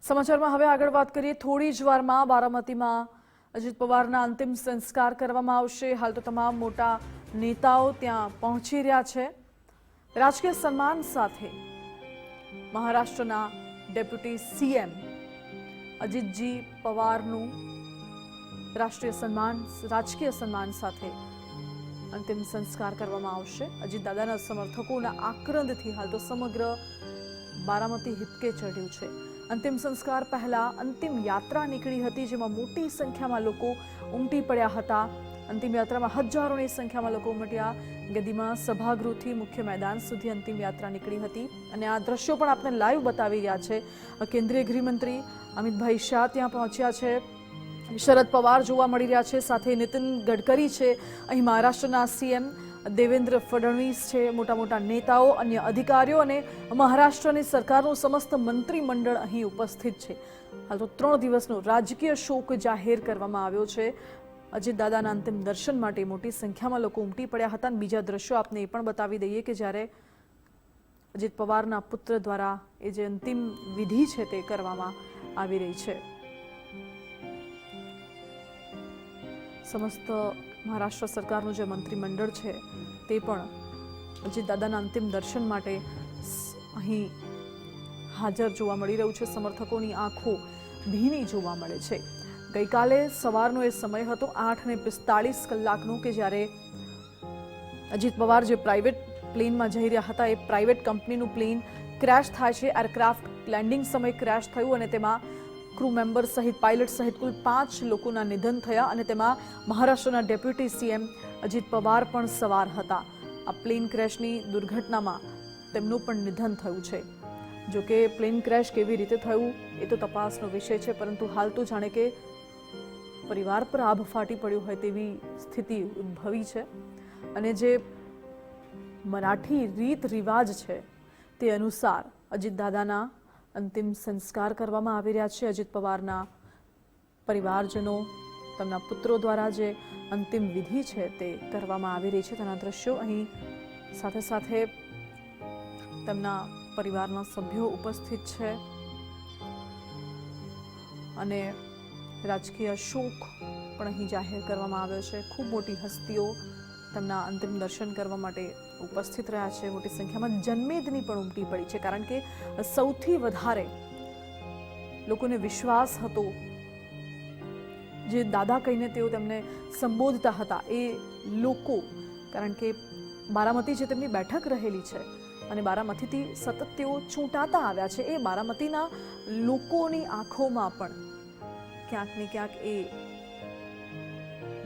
સમાચારમાં હવે આગળ વાત કરીએ। થોડી જ વારમાં બારામતીમાં અજીત પવારના અંતિમ સંસ્કાર કરવામાં આવશે। હાલ તો તમામ મોટા નેતાઓ ત્યાં પહોંચી રહ્યા છે। રાજકીય સન્માન સાથે મહારાષ્ટ્રના ડેપ્યુટી સીએમ અજીતજી પવારનું રાષ્ટ્રીય સન્માન રાજકીય સન્માન સાથે અંતિમ સંસ્કાર કરવામાં આવશે। અજીત દાદાના સમર્થકોના આક્રંદથી હાલ તો સમગ્ર બારામતી હિપકે ચડ્યું છે। અંતિમ સંસ્કાર પહેલા અંતિમ યાત્રા નીકળી હતી, જેમાં મોટી સંખ્યામાં લોકો ઉમટી પડ્યા હતા। અંતિમ યાત્રામાં હજારોની સંખ્યામાં લોકો ઉમટ્યા। ગદીમાં સભાગૃહથી મુખ્ય મેદાન સુધી અંતિમ યાત્રા નીકળી હતી અને આ દ્રશ્યો પણ આપને લાઈવ બતાવી રહ્યા છે। કેન્દ્રીય ગૃહમંત્રી અમિતભાઈ શાહ ત્યાં પહોંચ્યા છે। શરદ પવાર જોવા મળી રહ્યા છે, સાથે નીતિન ગડકરી છે। અહીં મહારાષ્ટ્રના સીએમ દેવેન્દ્ર ફડણવીસ છે, મોટા મોટા નેતાઓ, અન્ય અધિકારીઓ અને મહારાષ્ટ્રની સરકારનું સમસ્ત મંત્રીમંડળ અહીં ઉપસ્થિત છે। હાલ તો 3 દિવસનો રાજકીય શોક જાહેર કરવામાં આવ્યો છે। અજીત દાદાના અંતિમ દર્શન માટે મોટી સંખ્યામાં લોકો ઉમટી પડ્યા હતા। બીજા દ્રશ્યો આપને એ પણ બતાવી દઈએ કે જ્યારે અજીત પવારના પુત્ર દ્વારા એ જે અંતિમ વિધિ છે તે કરવામાં આવી રહી છે। સમસ્ત મહારાષ્ટ્ર સરકારનું જે મંત્રીમંડળ છે તે પણ અજીત દાદાના અંતિમ દર્શન માટે અહીં હાજર જોવા મળી રહ્યું છે। સમર્થકોની આંખો ભીની જોવા મળે છે। ગઈકાલે સવારનો એ સમય હતો 8:45 કલાકનો કે જ્યારે અજીત પવાર જે પ્રાઇવેટ પ્લેનમાં જઈ રહ્યા હતા, એ પ્રાઇવેટ કંપનીનું પ્લેન ક્રેશ થાય છે। એરક્રાફ્ટ લેન્ડિંગ સમય ક્રેશ થયું અને તેમાં ક્રૂ મેમ્બર સહિત પાયલટ સહિત કુલ 5 લોકોના નિધન થયા અને તેમાં મહારાષ્ટ્રના ડેપ્યુટી સીએમ અજીત પવાર પણ સવાર હતા। આ પ્લેન ક્રેશની દુર્ઘટનામાં તેમનું પણ નિધન થયું છે। જો કે પ્લેન ક્રેશ કેવી રીતે થયું એ તો તપાસનો વિષય છે, પરંતુ હાલ તો જાણે કે પરિવાર પર આભ ફાટી પડ્યું હોય તેવી સ્થિતિ ઉદ્ભવી છે અને જે મરાઠી રીત રિવાજ છે તે અનુસાર અજીત દાદાના અંતિમ સંસ્કાર કરવામાં આવી રહ્યા છે। અજીત પવારના પરિવારજનો, તેમના પુત્રો દ્વારા જે અંતિમ વિધિ છે તે કરવામાં આવી રહી છે તેના દ્રશ્યો અહીં સાથે સાથે તેમના પરિવારના સભ્યો ઉપસ્થિત છે અને રાજકીય શોક પણ અહીં જાહેર કરવામાં આવ્યો છે। ખૂબ મોટી હસ્તીઓ તેમના અંતિમ દર્શન કરવા માટે ઉપસ્થિત રહ્યા છે। મોટી સંખ્યામાં જનમેદની પણ ઉમટી પડી છે, કારણ કે સૌથી વધારે લોકોને વિશ્વાસ હતો, જે દાદા કહીને તેઓ તેમને સંબોધતા હતા એ લોકો, કારણ કે બારામતી જે તેમની બેઠક રહેલી છે અને બારામતીથી સતત તેઓ ચૂંટાતા આવ્યા છે, એ બારામતીના લોકોની આંખોમાં પણ ક્યાંક ને ક્યાંક એ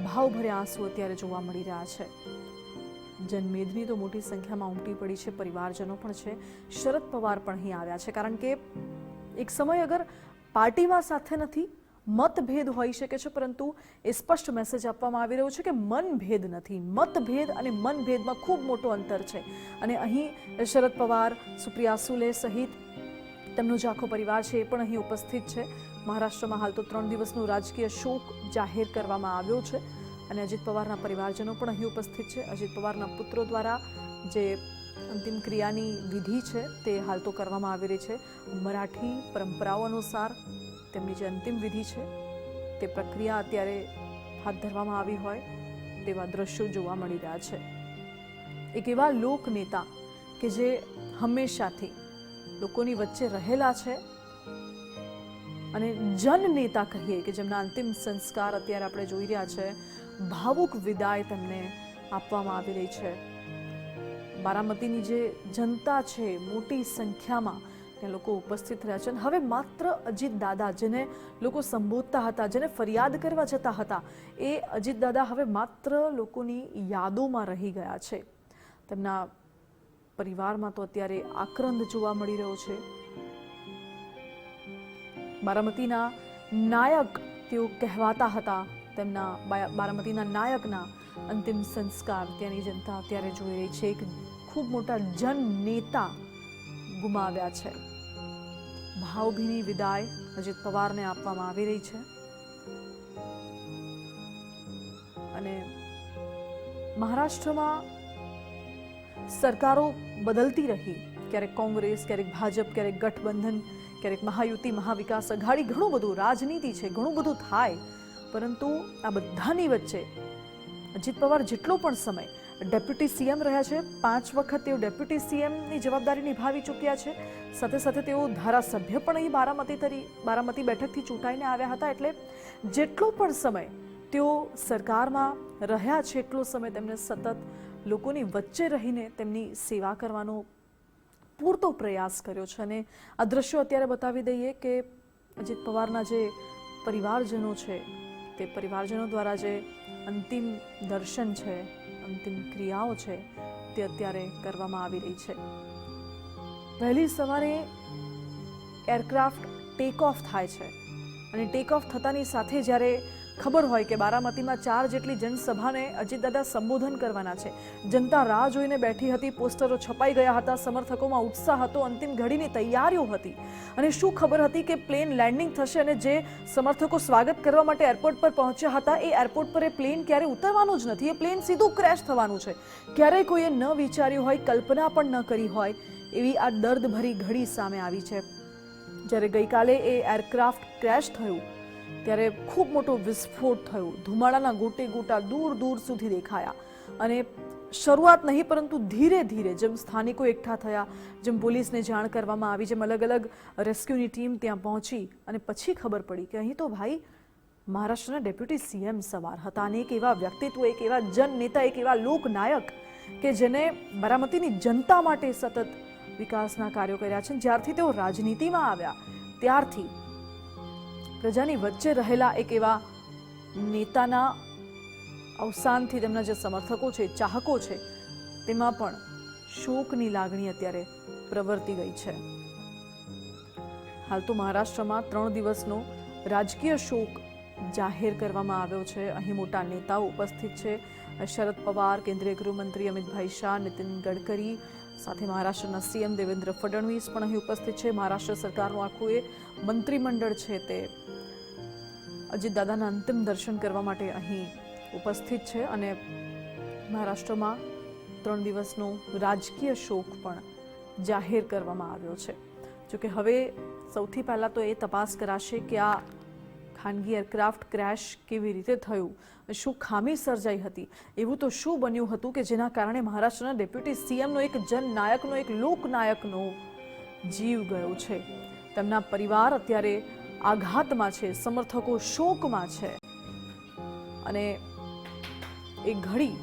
ભાવભર્યા આંસુ અત્યારે જોવા મળી રહ્યા છે। જનમેદની તો મોટી સંખ્યામાં ઉમટી પડી છે, પરિવારજનો પણ છે। શરદ પવાર પણ અહીં આવ્યા છે, કારણ કે એક સમય અગર પાર્ટીમાં સાથે નથી, મતભેદ હોઈ શકે છે, પરંતુ એ સ્પષ્ટ મેસેજ આપવામાં આવી રહ્યો છે કે મનભેદ નથી। મતભેદ અને મનભેદમાં ખૂબ મોટો અંતર છે અને અહીં શરદ પવાર, સુપ્રિયા સુલે સહિત તેમનો જે આખો પરિવાર છે એ પણ અહીં ઉપસ્થિત છે। મહારાષ્ટ્રમાં હાલ તો 3 દિવસનો રાજકીય શોક જાહેર કરવામાં આવ્યો છે અને અજીત પવારના પરિવારજનો પણ અહીં ઉપસ્થિત છે। અજીત પવારના પુત્રો દ્વારા જે અંતિમ ક્રિયાની વિધિ છે તે હાલ તો કરવામાં આવી રહી છે। મરાઠી પરંપરાઓ અનુસાર તેમની જે અંતિમ વિધિ છે તે પ્રક્રિયા અત્યારે હાથ ધરવામાં આવી હોય તેવા દ્રશ્યો જોવા મળી રહ્યા છે। એક એવા લોક નેતા કે જે હંમેશાથી લોકોની વચ્ચે રહેલા છે અને જન નેતા કહીએ કે જેમના અંતિમ સંસ્કાર અત્યારે આપણે જોઈ રહ્યા છે। ભાવુક વિદાય તેમને આપવામાં આવી રહી છે। બારામતીની જે જનતા છે મોટી સંખ્યામાં ત્યાં લોકો ઉપસ્થિત રહ્યા છે અને હવે માત્ર અજીત દાદા, જેને લોકો સંબોધતા હતા, જેને ફરિયાદ કરવા જતા હતા, એ અજીત દાદા હવે માત્ર લોકોની યાદોમાં રહી ગયા છે। તેમના પરિવારમાં તો અત્યારે આક્રંદ જોવા મળી રહ્યો છે। બારામતીના નાયક તેઓ કહેવાતા હતા, તેમના બારામતીના નાયકના અંતિમ સંસ્કાર ત્યાંની જનતા અત્યારે જોઈ રહી છે। એક ખૂબ મોટા જન નેતા ગુમાવ્યા છે। ભાવભીની વિદાય અજીત પવારને આપવામાં આવી રહી છે અને મહારાષ્ટ્રમાં સરકારો બદલતી રહી, ક્યારેક કોંગ્રેસ, ક્યારેક ભાજપ, ક્યારેક ગઠબંધન, ક્યારેક મહાયુતિ, મહાવિકાસ અઘાડી, ઘણું બધું રાજનીતિ છે, ઘણું બધું થાય, પરંતુ આ બધાની વચ્ચે અજીત પવાર જેટલો પણ સમય ડેપ્યુટી સીએમ રહ્યા છે, 5 વખત તેઓ ડેપ્યુટી સીએમની જવાબદારી નિભાવી ચૂક્યા છે, સાથે સાથે તેઓ ધારાસભ્ય પણ અહીં બારામતી બેઠકથી ચૂંટાઈને આવ્યા હતા. એટલે જેટલો પણ સમય તેઓ સરકારમાં રહ્યા છે એટલો સમય તેમને સતત લોકોની વચ્ચે રહીને તેમની સેવા કરવાનો પૂરતો પ્રયાસ કર્યો છે. અને આ દ્રશ્યો અત્યારે બતાવી દઈએ કે અજીત પવારના જે પરિવારજનો છે તે પરિવારજનો દ્વારા જે અંતિમ દર્શન છે, અંતિમ ક્રિયાઓ છે, તે અત્યારે કરવામાં આવી રહી છે. વહેલી સવારે એરક્રાફ્ટ ટેક ઓફ થાય છે અને ટેક ઓફ થતાની સાથે જ્યારે ખબર હોય કે બારામતીમાં 4 જેટલી જનસભાને અજીતદાદા સંબોધન કરવાના છે, જનતા રાહ જોઈને બેઠી હતી, પોસ્ટરો છપાઈ ગયા હતા, સમર્થકોમાં ઉત્સાહ હતો, અંતિમ ઘડીની તૈયારીઓ હતી. અને શું ખબર હતી કે પ્લેન લેન્ડિંગ થશે અને જે સમર્થકો સ્વાગત કરવા માટે એરપોર્ટ પર પહોંચ્યા હતા એ એરપોર્ટ પર એ પ્લેન ક્યારે ઉતરવાનું જ નથી, એ પ્લેન સીધું ક્રેશ થવાનું છે. ક્યારેય કોઈએ ન વિચાર્યું હોય, કલ્પના પણ ન કરી હોય એવી આ દર્દભરી ઘડી સામે આવી છે. જ્યારે ગઈકાલે એ એરક્રાફ્ટ ક્રેશ થયું ત્યારે ખૂબ મોટો વિસ્ફોટ થયો, ધુમાડાના ગોટે ગોટા દૂર દૂર સુધી દેખાયા. અને શરૂઆત નહીં પરંતુ ધીરે ધીરે જેમ સ્થાનિકો એકઠા થયા, જેમ પોલીસને જાણ કરવામાં આવી, જેમ અલગ અલગ રેસ્ક્યુની ટીમ ત્યાં પહોંચી અને પછી ખબર પડી કે અહીં તો ભાઈ મહારાષ્ટ્રના ડેપ્યુટી સીએમ સવાર હતા. અને એક એવા વ્યક્તિત્વ, એક એવા જનનેતા, એક એવા લોકનાયક કે જેને બારામતીની જનતા માટે સતત વિકાસના કાર્યો કર્યા છે. જ્યારથી તેઓ રાજનીતિમાં આવ્યા ત્યારથી પ્રજાની વચ્ચે રહેલા એક એવા નેતાના અવસાનથી તેમના જે સમર્થકો છે, ચાહકો છે, તેમાં પણ શોકની લાગણી અત્યારે પ્રવર્તી ગઈ છે. હાલ તો મહારાષ્ટ્રમાં 3 દિવસનો રાજકીય શોક જાહેર કરવામાં આવ્યો છે. અહીં મોટા નેતાઓ ઉપસ્થિત છે. શરદ પવાર, કેન્દ્રીય ગૃહમંત્રી અમિતભાઈ શાહ, નીતિન ગડકરી, સાથે મહારાષ્ટ્રના સીએમ દેવેન્દ્ર ફડણવીસ પણ અહીં ઉપસ્થિત છે. મહારાષ્ટ્ર સરકારનું આખું એ મંત્રીમંડળ છે તે અજીતદાદાના અંતિમ દર્શન કરવા માટે અહીં ઉપસ્થિત છે. અને મહારાષ્ટ્રમાં 3 દિવસનો રાજકીય શોક પણ જાહેર કરવામાં આવ્યો છે. જોકે હવે સૌથી પહેલાં તો એ તપાસ કરાશે કે આ ખાનગી એરક્રાફ્ટ ક્રેશ કેવી રીતે થયું, શું ખામી સર્જાઈ હતી, એવું તો શું બન્યું હતું કે જેના કારણે મહારાષ્ટ્રના ડેપ્યુટી સીએમનો, એક જનનાયકનો, એક લોકનાયકનો જીવ ગયો છે. તેમના પરિવાર અત્યારે આઘાતમાં છે, સમર્થકો શોકમાં છે. અને એ ઘડી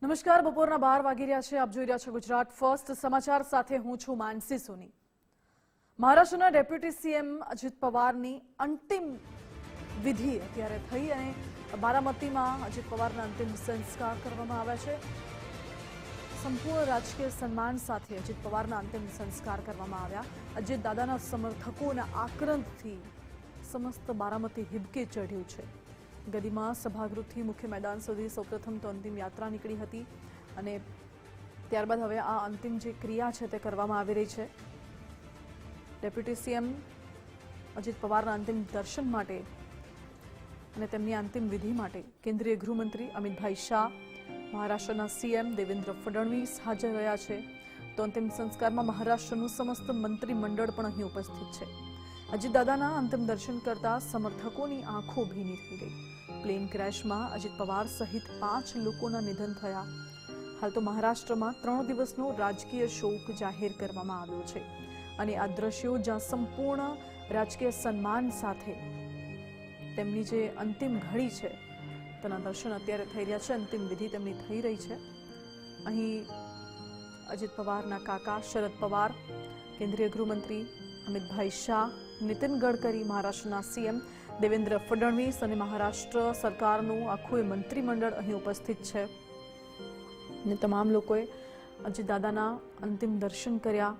નમસ્કાર, બપોરના 12 વાગી રહ્યા છે. આપ જોઈ રહ્યા છો ગુજરાત ફર્સ્ટ સમાચાર, સાથે હું છું માનસી સોની. મહારાષ્ટ્રના ડેપ્યુટી સીએમ અજીત પવારની અંતિમ વિધિ અત્યારે થઈ અને બારામતીમાં અજીત પવારના અંતિમ સંસ્કાર કરવામાં આવ્યા છે. સંપૂર્ણ રાજકીય સન્માન સાથે અજીત પવારના અંતિમ સંસ્કાર કરવામાં આવ્યા. અજીત દાદાના સમર્થકોના આક્રંદથી સમસ્ત બારામતી હિબકે ચઢ્યું છે. ગદીમાં સભાગૃહથી મુખ્ય મેદાન સુધી સૌપ્રથમ તો અંતિમ યાત્રા નીકળી હતી અને ત્યારબાદ હવે આ અંતિમ જે ક્રિયા છે તે કરવામાં આવી રહી છે. ડેપ્યુટી સીએમ અજીત પવારના અંતિમ દર્શન માટે અને તેમની અંતિમ વિધિ માટે કેન્દ્રીય ગૃહમંત્રી અમિતભાઈ શાહ, મહારાષ્ટ્રના સીએમ દેવેન્દ્ર ફડણવીસ હાજર રહ્યા છે. તો અંતિમ સંસ્કારમાં મહારાષ્ટ્રનું સમસ્ત મંત્રીમંડળ પણ અહીં ઉપસ્થિત છે. અજીતદાદાના અંતિમ દર્શન કરતા સમર્થકોની આંખો ભીની થઈ ગઈ. પ્લેન ક્રેશમાં અજીત પવાર સહિત 5 લોકોના નિધન થયા. હાલ તો મહારાષ્ટ્રમાં 3 દિવસનો રાજકીય શોક જાહેર કરવામાં આવ્યો છે. અને આ દ્રશ્યો જ્યાં સંપૂર્ણ રાજકીય સન્માન સાથે તેમની જે અંતિમ ઘડી છે તેના દર્શન અત્યારે થઈ રહ્યા છે. અંતિમ વિધિ તેમની થઈ રહી છે. અહીં અજીત પવારના કાકા શરદ પવાર, કેન્દ્રીય ગૃહમંત્રી અમિતભાઈ શાહ, નીતિન ગડકરી, મહારાષ્ટ્રના સીએમ દેવેન્દ્ર ફડણવીસ અને મહારાષ્ટ્ર સરકારનું આખું મંત્રીમંડળ અહીં ઉપસ્થિત છે. અને તમામ લોકોએ અજીતદાદાના અંતિમ દર્શન કર્યા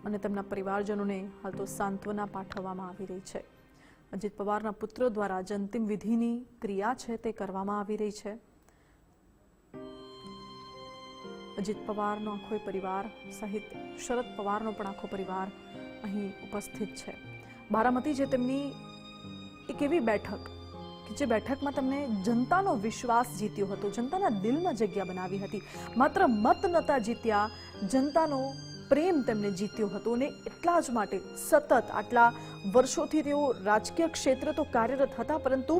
અને તેમના પરિવારજનોને હાલ તો સાંત્વના પાઠવવામાં આવી રહી છે. અજીત પવારના પુત્ર દ્વારા જે અંતિમ વિધિની ક્રિયા છે તે કરવામાં આવી રહી છે. અજીત પવારનો આખો પરિવાર સહિત શરદ પવારનો પણ આખો પરિવાર અહીં ઉપસ્થિત છે. બારામતી જે તેમની એક એવી બેઠક કે જે બેઠકમાં તમને જનતાનો વિશ્વાસ જીત્યો હતો, જનતાના દિલમાં જગ્યા બનાવી હતી. માત્ર મત નતા જીત્યા, જનતાનો પ્રેમ તેમને જીત્યો હતો અને એટલા જ માટે સતત આટલા વર્ષોથી તેઓ રાજકીય ક્ષેત્ર તો કાર્યરત હતા, પરંતુ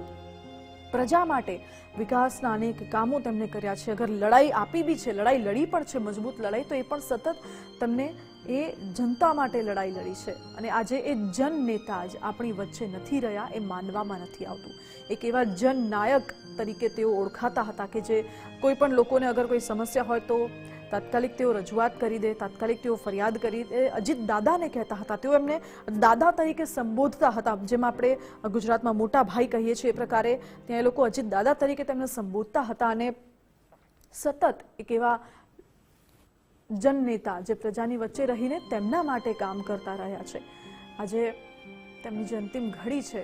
પ્રજા માટે વિકાસના અનેક કામો તેમણે કર્યા છે. અગર લડાઈ આપી બી છે, લડાઈ લડી પણ છે, મજબૂત લડાઈ, તો એ પણ સતત તેમને એ જનતા માટે લડાઈ લડી છે. અને આજે એ જન નેતા જ આપણી વચ્ચે નથી રહ્યા એ માનવામાં નથી આવતું. એક એવા જનનાયક તરીકે તેઓ ઓળખાતા હતા કે જે કોઈ પણ લોકોને અગર કોઈ સમસ્યા હોય તો તાત્કાલિક તેઓ રજૂઆત કરી દે, તાત્કાલિક તેઓ ફરિયાદ કરી દે. અજીત દાદાને કહેતા હતા, તેઓ એમને દાદા તરીકે સંબોધતા હતા. જેમ આપણે ગુજરાતમાં મોટા ભાઈ કહીએ છીએ એ પ્રકારે ત્યાં એ લોકો અજીત દાદા તરીકે તેમને સંબોધતા હતા. અને સતત એક એવા જનનેતા જે પ્રજાની વચ્ચે રહીને તેમના માટે કામ કરતા રહ્યા છે. આજે તેમની જે અંતિમ ઘડી છે,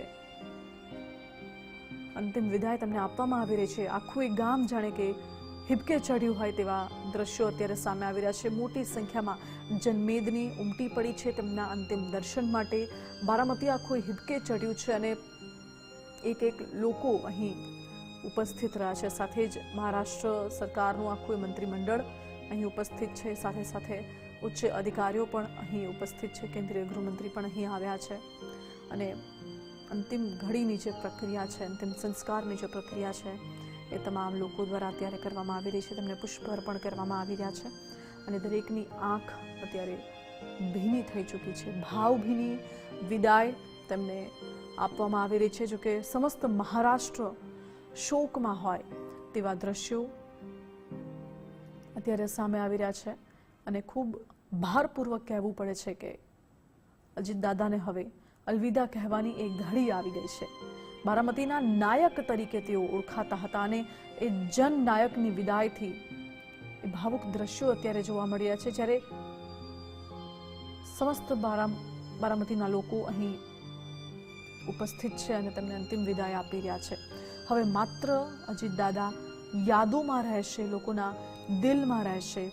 અંતિમ વિદાય તેમને આપવામાં આવી રહી છે. આખું એક ગામ જાણે કે હિબકે ચડ્યું હોય તેવા દ્રશ્યો અત્યારે સામે આવી રહ્યા છે. મોટી સંખ્યામાં જનમેદની ઉમટી પડી છે તેમના અંતિમ દર્શન માટે. બારામતી આખું હિબકે ચડ્યું છે અને એક લોકો અહીં ઉપસ્થિત રહ્યા છે. સાથે જ મહારાષ્ટ્ર સરકારનું આખું મંત્રીમંડળ અહીં ઉપસ્થિત છે. સાથે સાથે ઉચ્ચ અધિકારીઓ પણ અહીં ઉપસ્થિત છે. કેન્દ્રીય ગૃહમંત્રી પણ અહીં આવ્યા છે. અને અંતિમ ઘડીની જે પ્રક્રિયા છે, અંતિમ સંસ્કારની જે પ્રક્રિયા છે, એ તમામ લોકો દ્વારા અત્યારે કરવામાં આવી રહી છે. તેમને પુષ્પ અર્પણ કરવામાં આવી રહ્યા છે અને દરેકની આંખ અત્યારે ભીની થઈ ચૂકી છે. ભાવભીની વિદાય તેમને આપવામાં આવી રહી છે. જોકે સમસ્ત મહારાષ્ટ્ર શોકમાં હોય તેવા દ્રશ્યો અત્યારે સામે આવી રહ્યા છે અને ખૂબ ભારપૂર્વક કહેવું પડે છે કે અજીત દાદાને હવે અલવિદા કહેવાની એક ઘડી આવી ગઈ છે. બારામતીના નાયક તરીકે તેઓ ઓળખાતા હતા અને એ જનનાયકની વિદાયથી એ ભાવુક દ્રશ્યો અત્યારે જોવા મળી રહ્યા છે, જ્યારે સમસ્ત બારામતીના લોકો અહીં ઉપસ્થિત છે અને તેમને અંતિમ વિદાય આપી રહ્યા છે. હવે માત્ર અજીત દાદા યાદોમાં રહેશે, લોકોના દિલમાં રહેશે,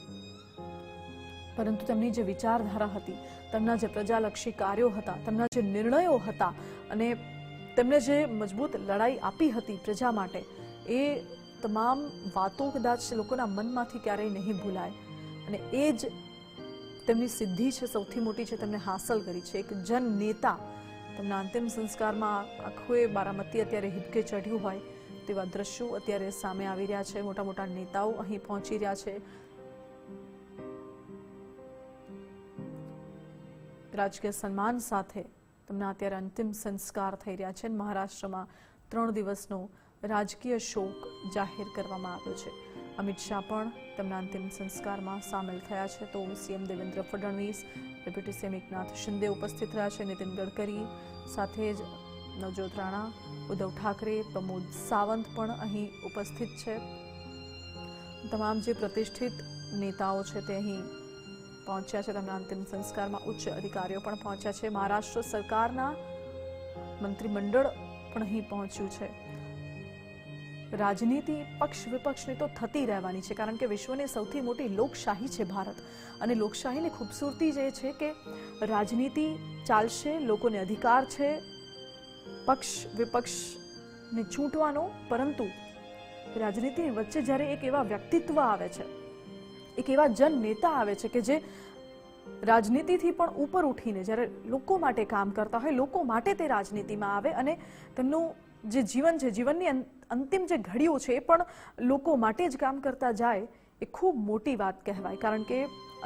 પરંતુ તેમની જે વિચારધારા હતી, તેમના જે પ્રજાલક્ષી કાર્યો હતા, તેમના જે નિર્ણયો હતા અને તેમણે જે મજબૂત લડાઈ આપી હતી પ્રજા માટે, એ તમામ વાતો કદાચ લોકોના મનમાંથી ક્યારેય નહીં ભૂલાય. અને એ જ તેમની સિદ્ધિ છે, સૌથી મોટી છે, તેમને હાંસલ કરી છે. એક જન નેતા તેમના અંતિમ સંસ્કારમાં આખું એ બારામતી અત્યારે હિબકે ચઢ્યું હોય તેવા દ્રશ્યો અત્યારે સામે આવી રહ્યા છે. મોટા મોટા નેતાઓ અહીં પહોંચી રહ્યા છે. રાજકીય સન્માન સાથે તેમના અત્યારે અંતિમ સંસ્કાર થઈ રહ્યા છે. મહારાષ્ટ્રમાં 3 દિવસનો રાજકીય શોક જાહેર કરવામાં આવ્યો છે. અમિત શાહ પણ તેમના અંતિમ સંસ્કારમાં સામેલ થયા છે. તો CM Devendra Fadnavis, deputy CM Eknath Shinde ઉપસ્થિત રહ્યા છે. નીતિન ગડકરી, સાથે જ નવજોત રાણા, ઉદ્ધવ ઠાકરે, પ્રમોદ સાવંત પણ અહીં ઉપસ્થિત છે. તમામ જે પ્રતિષ્ઠિત નેતાઓ છે તે અહીં પહોંચ્યા છે. તેમના અંતિમ સંસ્કારમાં ઉચ્ચ અધિકારીઓ પણ પહોંચ્યા છે. મહારાષ્ટ્ર સરકારના મંત્રીમંડળ પણ અહીં પહોંચ્યું છે. રાજનીતિ પક્ષ વિપક્ષની તો થતી રહેવાની છે, કારણ કે વિશ્વની સૌથી મોટી લોકશાહી છે ભારત. અને લોકશાહીની ખૂબસૂરતી જે છે કે રાજનીતિ ચાલશે, લોકોને અધિકાર છે પક્ષ વિપક્ષને ચૂંટવાનો, પરંતુ રાજનીતિની વચ્ચે જ્યારે એક એવા વ્યક્તિત્વ આવે છે, એક એવા જન નેતા આવે છે કે જે રાજનીતિથી પણ ઉપર ઉઠીને જ્યારે લોકો માટે કામ કરતા હોય, લોકો માટે તે રાજનીતિમાં આવે અને તેમનું જે જીવન છે, જીવનની અંતિમ જે ઘડીઓ છે, એ પણ લોકો માટે જ કામ કરતા જાય, એ ખૂબ મોટી વાત કહેવાય. કારણ કે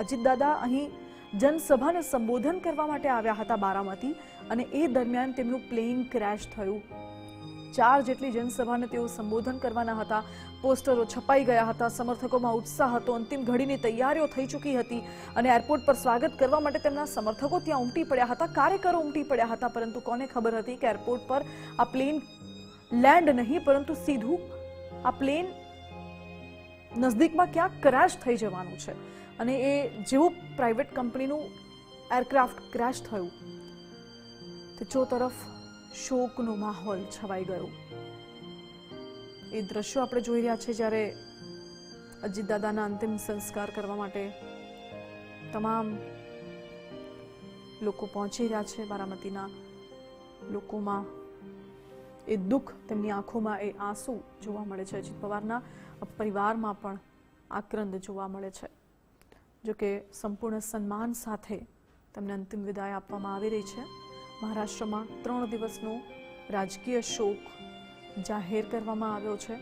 અજીત દાદા અહીં જનસભાને સંબોધન કરવા માટે આવ્યા હતા બારામતી, અને એ દરમિયાન તેમનું પ્લેન ક્રેશ થયું. 4 જેટલી જનસભાને તેઓ સંબોધન કરવાના હતા. પોસ્ટરો છપાઈ ગયા હતા, સમર્થકોમાં ઉત્સાહ હતો, અંતિમ ઘડીની તૈયારીઓ થઈ ચૂકી હતી અને એરપોર્ટ પર સ્વાગત કરવા માટે તેમના સમર્થકો ત્યાં ઉમટી પડ્યા હતા, કાર્યકરો ઉમટી પડ્યા હતા. પરંતુ કોને ખબર હતી કે એરપોર્ટ પર આ પ્લેન લેન્ડ નહીં, પરંતુ સીધું આ પ્લેન નજદીકમાં ક્યાંક ક્રેશ થઈ જવાનું છે. અને એ જેવું પ્રાઇવેટ કંપનીનું એરક્રાફ્ટ ક્રેશ થયું, તે ચોતરફ શોકનો માહોલ છવાઈ ગયો. એ દ્રશ્યો આપણે જોઈ રહ્યા છીએ, જ્યારે અજીતદાદાના અંતિમ સંસ્કાર કરવા માટે તમામ લોકો પહોંચી રહ્યા છે. બારામતીના લોકોમાં એ દુઃખ, તેમની આંખોમાં એ આંસુ જોવા મળે છે. અજીત પવારના પરિવારમાં પણ આક્રંદ જોવા મળે છે. જોકે સંપૂર્ણ સન્માન સાથે તેમને અંતિમ વિદાય આપવામાં આવી રહી છે. મહારાષ્ટ્રમાં 3 દિવસનો રાજકીય શોક જાહેર કરવામાં આવ્યો છે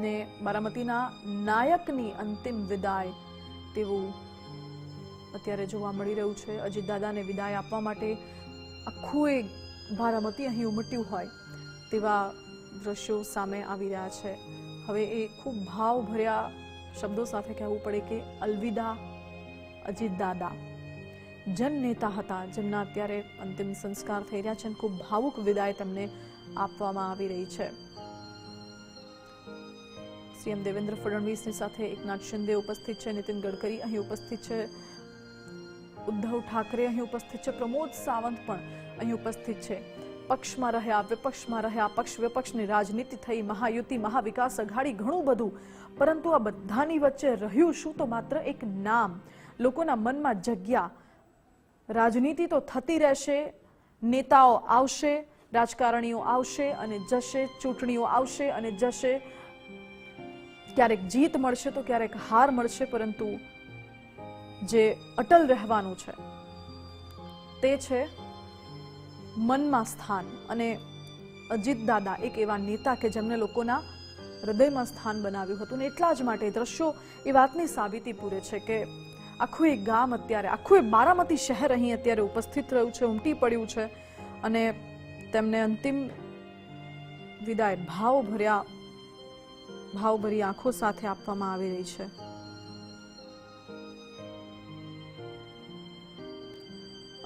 ને બારામતીના નાયકની અંતિમ વિદાય તેવું અત્યારે જોવા મળી રહ્યું છે. અજીતદાદાને વિદાય આપવા માટે આખું એક બારામતી અહીં ઉમટ્યું હોય તેવા દ્રશ્યો સામે આવી રહ્યા છે. હવે એ ખૂબ ભાવભર્યા શબ્દો સાથે કહેવું પડે કે અલવિદા અજીતદાદા. જનનેતા હતા જેમના અત્યારે અંતિમ સંસ્કાર થઈ રહ્યા છે અને ખૂબ ભાવુક વિદાય તેમને આપવામાં આવી રહી છે. સીએમ દેવેન્દ્ર ફડણવીસની સાથે એકનાથ શિંદે ઉપસ્થિત છે, નીતિન ગડકરી અહીં ઉપસ્થિત છે, ઉદ્ધવ ઠાકરે અહીં ઉપસ્થિત છે, પ્રમોદ સાવંત પણ અહીં ઉપસ્થિત છે. પક્ષમાં રહ્યા, વિપક્ષમાં રહ્યા, પક્ષ વિપક્ષની રાજનીતિ થઈ, મહાયુતિ, મહાવિકાસ અઘાડી, ઘણું બધું, પરંતુ આ બધાની વચ્ચે રહ્યું શું? તો માત્ર એક નામ, લોકોના મનમાં જગ્યા. રાજનીતિ તો થતી રહેશે, નેતાઓ આવશે, રાજકારણીઓ આવશે અને જશે, ચૂંટણીઓ આવશે અને જશે, ક્યારેક જીત મળશે તો ક્યારેક હાર મળશે, પરંતુ જે અટલ રહેવાનું છે તે છે મનમાં સ્થાન. અને અજીતદાદા એક એવા નેતા કે જેમને લોકોના હૃદયમાં સ્થાન બનાવ્યું હતું ને એટલા જ માટે દ્રશ્યો એ વાતની સાબિતી પૂરે છે કે આખું એક ગામ અત્યારે, આખું એક બારામતી શહેર અહીં અત્યારે ઉપસ્થિત રહ્યું છે, ઉમટી પડ્યું છે અને તેમને અંતિમ વિદાય ભાવભરી આંખો સાથે આપવામાં આવી રહી છે.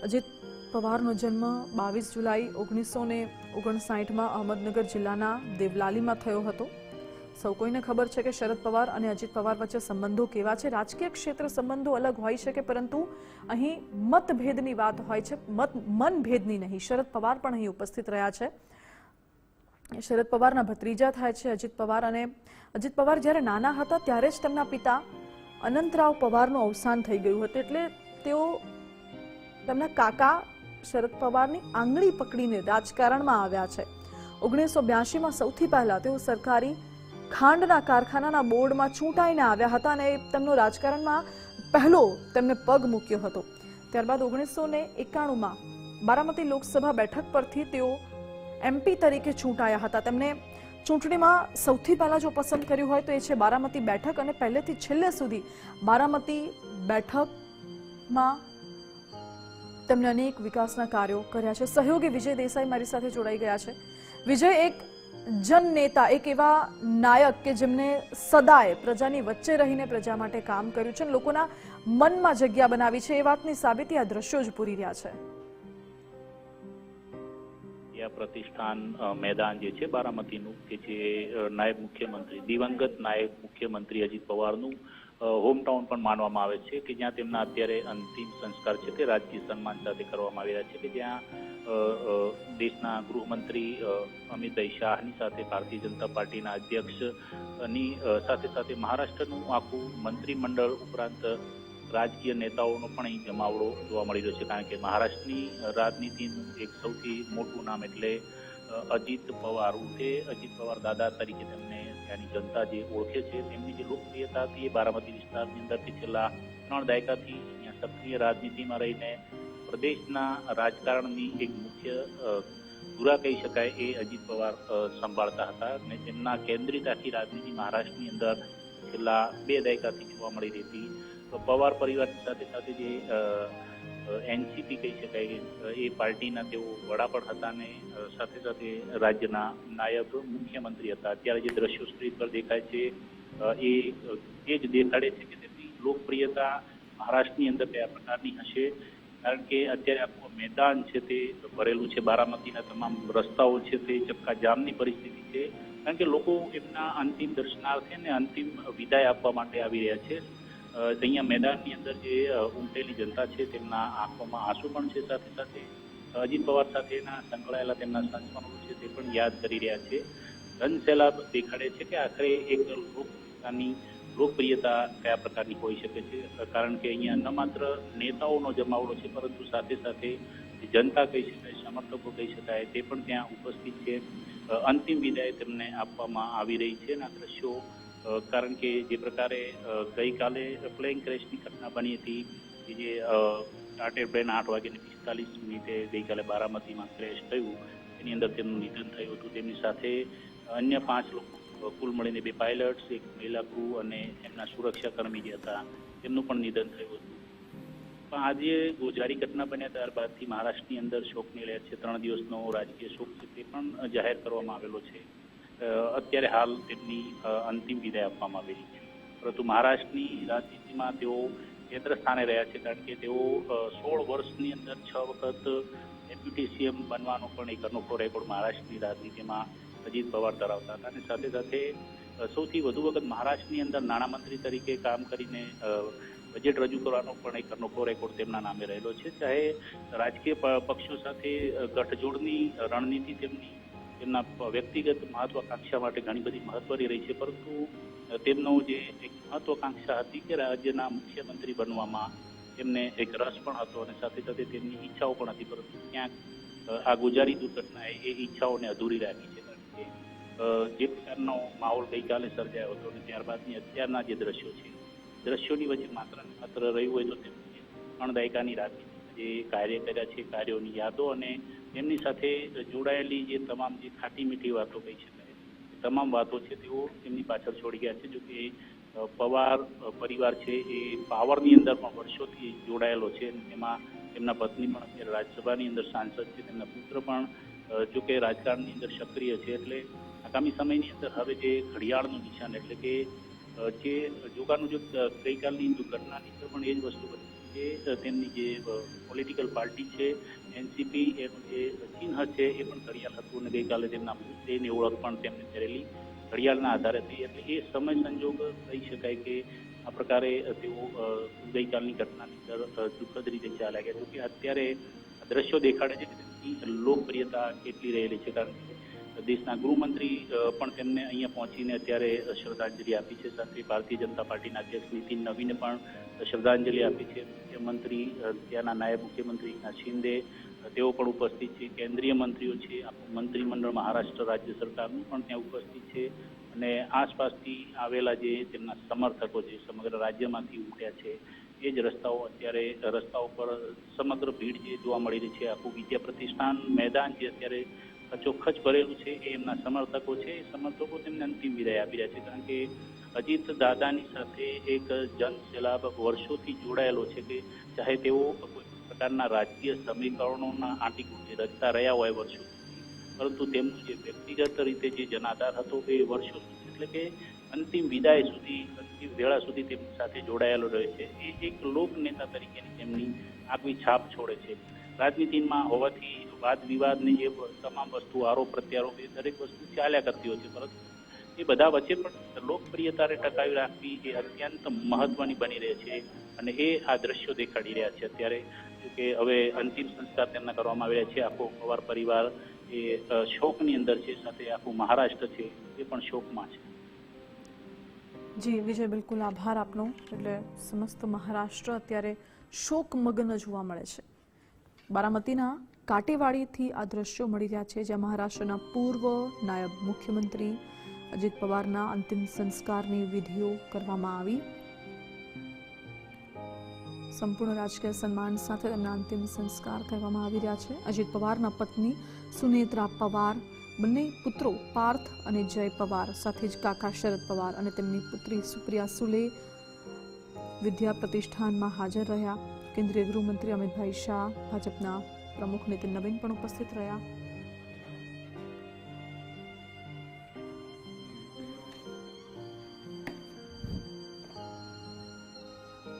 અજીત પવારનો જન્મ 22 જુલાઈ 1959માં અહમદનગર જિલ્લાના દેવલાલીમાં થયો હતો. સૌ કોઈને ખબર છે કે શરદ પવાર અને અજીત પવાર વચ્ચે સંબંધો કેવા છે. રાજકીય ક્ષેત્ર સંબંધો અલગ હોઈ શકે, પરંતુ અહીં મતભેદની વાત હોય છે, મનભેદની નહીં. શરદ પવાર પણ અહીં ઉપસ્થિત રહ્યા છે. શરદ પવારના ભત્રીજા થાય છે અજીત પવાર, અને અજીત પવાર જ્યારે નાના હતા ત્યારે જ તેમના પિતા અનંતરાવ પવારનું અવસાન થઈ ગયું હતું, એટલે તેઓ તેમના કાકા શરદ પવારની આંગળી પકડીને રાજકારણમાં આવ્યા છે. 1982માં સૌથી પહેલા તેઓ સરકારી ખાંડના કારખાનાના બોર્ડમાં ચૂંટાઈને આવ્યા હતા અને તેમનો રાજકારણમાં પહેલો તેમને પગ મૂક્યો હતો. ત્યારબાદ 1991માં બારામતી લોકસભા બેઠક પરથી તેઓ MP તરીકે ચૂંટાયા હતા. તેમને ચૂંટણીમાં સૌથી પહેલા જો પસંદ કર્યું હોય તો એ છે બારામતી બેઠક, અને પહેલેથી છેલ્લે સુધી બારામતી બેઠકમાં તેમણે અનેક વિકાસના કાર્યો કર્યા છે. સહયોગી વિજય દેસાઈ મારી સાથે જોડાઈ ગયા છે. વિજય, એક જનનેતા, એક એવા નાયક કે જેમને સદાય પ્રજાની વચ્ચે રહીને પ્રજા માટે કામ કર્યું છે, લોકોના મનમાં જગ્યા બનાવી છે, એ વાતની સાબિતી આ દ્રશ્યો જ પૂરી રહ્યા છે. પ્રતિષ્ઠાન મેદાન જે છે બારામતીનું, કે જે નાયબ મુખ્યમંત્રી, દિવંગત નાયબ મુખ્યમંત્રી અજીત પવારનું હોમટાઉન પણ માનવામાં આવે છે, કે જ્યાં તેમના અત્યારે અંતિમ સંસ્કાર છે તે રાજકીય સન્માન સાથે કરવામાં આવી રહ્યા છે, કે જ્યાં દેશના ગૃહમંત્રી અમિતભાઈ શાહની સાથે ભારતીય જનતા પાર્ટીના અધ્યક્ષની સાથે સાથે મહારાષ્ટ્રનું આખું મંત્રીમંડળ ઉપરાંત રાજકીય નેતાઓનો પણ અહીં જમાવડો જોવા મળી રહ્યો છે. કારણ કે મહારાષ્ટ્રની રાજનીતિનું એક સૌથી મોટું નામ એટલે અજીત પવાર, ઉર્ફે અજીત પવાર દાદા તરીકે તેમને ત્યાંની જનતા જે ઓળખે છે. તેમની જે લોકપ્રિયતા હતી એ બારામતી વિસ્તારની અંદરથી છેલ્લા 3 દાયકાથી અહીંયા સક્રિય રાજનીતિમાં રહીને પ્રદેશના રાજકારણની એક મુખ્ય ધુરા કહી શકાય એ અજીત પવાર સંભાળતા હતા, અને તેમના કેન્દ્રિત આખી રાજનીતિ મહારાષ્ટ્રની અંદર છેલ્લા 2 દાયકાથી જોવા મળી રહી હતી. તો પવાર પરિવારની સાથે સાથે જે NCP કહી શકાય એ પાર્ટીના તેઓ વડા પણ હતા અને સાથે સાથે રાજ્યના નાયબ મુખ્યમંત્રી હતા. અત્યારે જે દ્રશ્યો સ્ક્રીન પર દેખાય છે એ જ દેખાડે છે કે તેમની લોકપ્રિયતા મહારાષ્ટ્રની અંદર કયા પ્રકારની હશે. કારણ કે અત્યારે આખું મેદાન છે તે ભરેલું છે, બારામતીના તમામ રસ્તાઓ છે તે ચક્કાજામની પરિસ્થિતિ છે, કારણ કે લોકો એમના અંતિમ દર્શનાર્થે ને અંતિમ વિદાય આપવા માટે આવી રહ્યા છે. અહીંયા મેદાનની અંદર જે ઉમટેલી જનતા છે તેમના આંખોમાં આંસુ પણ છે, સાથે સાથે અજીત પવાર સાથેના સંકળાયેલા તેમના સંસ્મરણો છે તે પણ યાદ કરી રહ્યા છે. જનસેલાબ દેખાડે છે કે આખરે એક પ્રકારની લોકપ્રિયતા કયા પ્રકારની હોઈ શકે છે, કારણ કે અહીંયા ન માત્ર નેતાઓનો જમાવડો છે, પરંતુ સાથે સાથે જનતા કહી શકાય, સમર્થકો કહી શકાય, તે પણ ત્યાં ઉપસ્થિત છે. અંતિમ વિદાય તેમને આપવામાં આવી રહી છે. અને આ દ્રશ્યો, કારણ કે જે પ્રકારે ગઈકાલે પ્લેન ક્રેશની ઘટના બની હતી, કે જે ચાર્ટર્ડ પ્લેન 8:45 ગઈકાલે બારામતીમાં ક્રેશ થયું, એની અંદર તેમનું નિધન થયું હતું. તેમની સાથે અન્ય 5 લોકો, કુલ મળીને 2 પાયલટ્સ, એક મહિલા ક્રૂ અને એમના સુરક્ષાકર્મી જે હતા તેમનું પણ નિધન થયું હતું. પણ આજે ગોઝારી ઘટના બન્યા ત્યારબાદથી મહારાષ્ટ્રની અંદર શોકની લહેર છે. 3 દિવસનો રાજકીય શોક છે તે પણ જાહેર કરવામાં આવેલો છે. અત્યારે હાલ તેમની અંતિમ વિદાય આપવામાં આવેલી છે. પરંતુ મહારાષ્ટ્રની રાજનીતિમાં તેઓ કેન્દ્ર સ્થાને રહ્યા છે, કારણ કે તેઓ 16 વર્ષની અંદર 6 વખત ડેપ્યુટી સીએમ બનવાનો પણ એક અનોખો રેકોર્ડ મહારાષ્ટ્રની રાજનીતિમાં અજીત પવાર ધરાવતા હતા. અને સાથે સાથે સૌથી વધુ વખત મહારાષ્ટ્રની અંદર નાણામંત્રી તરીકે કામ કરીને બજેટ રજૂ કરવાનો પણ એક અનોખો રેકોર્ડ તેમના નામે રહેલો છે. ચાહે રાજકીય પક્ષો સાથે ગઠજોડની રણનીતિ તેમના વ્યક્તિગત મહત્વાકાંક્ષા માટે ઘણી બધી મહત્વની રહી છે, પરંતુ તેમનો જે એક મહત્વાકાંક્ષા હતી કે રાજ્યના મુખ્યમંત્રી બનવામાં તેમને એક રસ પણ હતો અને સાથે સાથે તેમની ઈચ્છાઓ પણ હતી, પરંતુ ક્યાંક આ ગોઝારી દુર્ઘટનાએ એ ઈચ્છાઓને અધૂરી રાખી છે. કારણ કે જે પ્રકારનો માહોલ ગઈકાલે સર્જાયો હતો અને ત્યારબાદની અત્યારના જે દ્રશ્યોની વચ્ચે માત્ર રહ્યું હોય તો તેમની 3 દાયકાની રાજનીતિમાં જે કાર્ય કર્યા છે, કાર્યોની યાદો અને તેમની સાથે જોડાયેલી જે તમામ જે ખાટી મીઠી વાતો કહી શકાય, તમામ વાતો છે તેઓ તેમની પાછળ છોડી ગયા છે. જોકે પવાર પરિવાર છે એ પાવરની અંદર પણ વર્ષોથી જોડાયેલો છે. એમાં તેમના પત્ની પણ અત્યારે રાજ્યસભાની અંદર સાંસદ છે, તેમના પુત્ર પણ જોકે રાજકારણની અંદર સક્રિય છે. એટલે આગામી સમયની અંદર હવે જે ઘડિયાળનું નિશાન, એટલે કે જે જોગાનું જો ગઈકાલની ઘટનાની અંદર પણ એ જ વસ્તુ બની કે તેમની જે પોલિટિકલ પાર્ટી છે એનસીપી, એનું જે ચિહ્ન છે એ પણ ઘડિયાળ હતું અને ગઈકાલે તેમના મૃતદેહની ઓળખ પણ તેમને કરેલી ઘડિયાળના આધારે થઈ. એટલે એ સમય સંજોગ કહી શકાય કે આ પ્રકારે તેઓ ગઈકાલની ઘટનાની અંદર દુઃખદ રીતે ચાલ્યા ગયા. જોકે અત્યારે દ્રશ્યો દેખાડે છે કે તેમની લોકપ્રિયતા કેટલી રહેલી છે, કારણ કે દેશના ગૃહમંત્રી પણ તેમને અહીંયા પહોંચીને અત્યારે શ્રદ્ધાંજલિ આપી છે. સાથે ભારતીય જનતા પાર્ટીના અધ્યક્ષ નીતિન નવીને પણ શ્રદ્ધાંજલિ આપી છે. મુખ્યમંત્રી, ત્યાંના નાયબ મુખ્યમંત્રી એકનાથ શિંદે, તેઓ પણ ઉપસ્થિત છે. કેન્દ્રીય મંત્રીઓ છે, આખું મંત્રીમંડળ મહારાષ્ટ્ર રાજ્ય સરકારનું પણ ત્યાં ઉપસ્થિત છે. અને આસપાસથી આવેલા જે તેમના સમર્થકો છે, સમગ્ર રાજ્યમાંથી ઉમટ્યા છે. એ જ રસ્તાઓ પર સમગ્ર ભીડ જે જોવા મળી રહી છે. આખું વિદ્યા પ્રતિષ્ઠાન મેદાન જે અત્યારે ચોખ્ખચ ભરેલું છે એ એમના સમર્થકો છે. એ સમર્થકો તેમને અંતિમ વિદાય આપી રહ્યા છે, કારણ કે અજીત દાદાની સાથે એક જનસેલાબ વર્ષોથી જોડાયેલો છે. કે ચાહે તેઓ કોઈ પ્રકારના રાજકીય સમીકરણોના આંટીઘૂંટી રચતા રહ્યા હોય વર્ષો સુધી, પરંતુ તેમનું જે વ્યક્તિગત રીતે જે જનાધાર હતો એ વર્ષો સુધી, એટલે કે અંતિમ વિદાય સુધી, અંતિમ વેળા સુધી તેમની સાથે જોડાયેલો રહે છે. એ એક લોક નેતા તરીકેની તેમની આગવી છાપ છોડે છે. રાજનીતિમાં હોવાથી વાદ વિવાદની જે તમામ વસ્તુ, આરોપ પ્રત્યારોપ, એ દરેક વસ્તુ ચાલ્યા કરતી હોય છે, પરંતુ એ બધા વચ્ચે પણ લોકપ્રિયતાને ટકાવી રાખવી એ અત્યંત મહત્વની બની રહે છે. અને એ આ દ્રશ્યો દેખાડી રહ્યા છે અત્યારે કે હવે અંતિમ સંસ્કાર તેમના કરવામાં આવી રહ્યા છે. આખો પવાર પરિવાર એ શોકની અંદર છે, સાથે આખું મહારાષ્ટ્ર છે એ પણ શોકમાં છે. જી વિજય, બિલકુલ આભાર આપનો. એટલે સમસ્ત મહારાષ્ટ્ર અત્યારે શોકમગ્ન જોવા મળે છે. બારામતીના કાટેવાડીથી આ દ્રશ્યો મળી રહ્યા છે, જ્યાં મહારાષ્ટ્રના પૂર્વ નાયબ મુખ્યમંત્રી અજીત પવારના અંતિમ સંસ્કારની વિધિઓ કરવામાં આવી. સંપૂર્ણ રાજકીય સન્માન સાથે તેમના અંતિમ સંસ્કાર કરવામાં આવી રહ્યા છે. અજીત પવારના પત્ની સુનેત્રા પવાર, બંને પુત્રો પાર્થ અને જય પવાર, સાથે જ કાકા શરદ પવાર અને તેમની પુત્રી સુપ્રિયા સુલે વિદ્યા પ્રતિષ્ઠાનમાં હાજર રહ્યા. કેન્દ્રીય ગૃહમંત્રી અમિતભાઈ શાહ, ભાજપના પ્રમુખ નીતિન નવીન પણ ઉપસ્થિત રહ્યા.